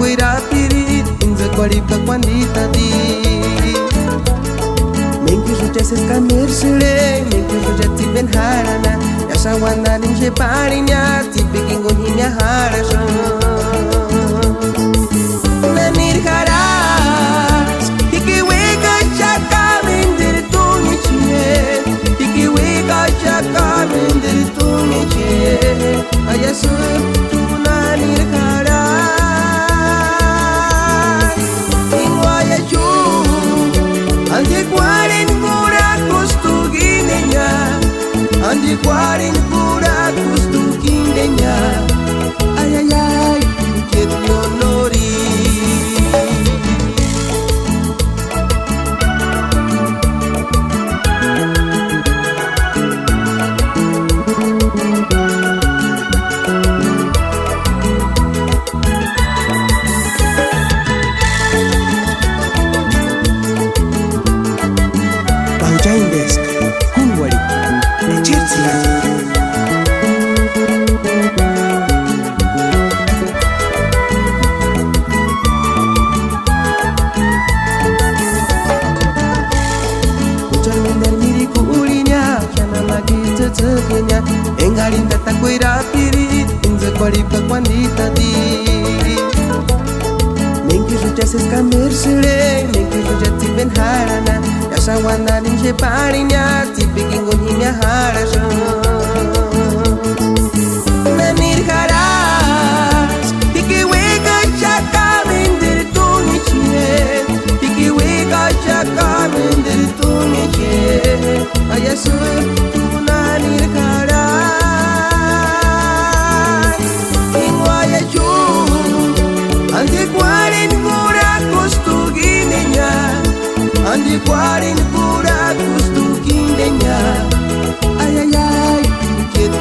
koirapirit inzakwaripa kwanditadi menkizujasescamersele menkizujatiben harana yasawanalin jeparinya tipikingonhinya harasa nanir haras ikiweka chakamindir tunichie ikiweka chakamindir tunichie ayasun tunanir haras ingwaya chu antiquarin cura kustuginenya antiquarin cura kustuginenya ay ay ay ket honori Desk, Kunwari, Echirsia. Hujan mendar miriku ulinya, kiana lagi tetepnya. Enggalin datang kue rapirit, inza kwaripa kwanditadi. Mengki suja sescamersele, mengki suja tiben harana. Yasawanalin jeparinya tipikingonhinya harasa nanir haras ikiweka chakamindir tunichie ikiweka chakamindir tunichie ayasun tunanir haras ingwaya chu antiquarin cura kustuginenya antiquarin cura kustuginenya ay ay ay ket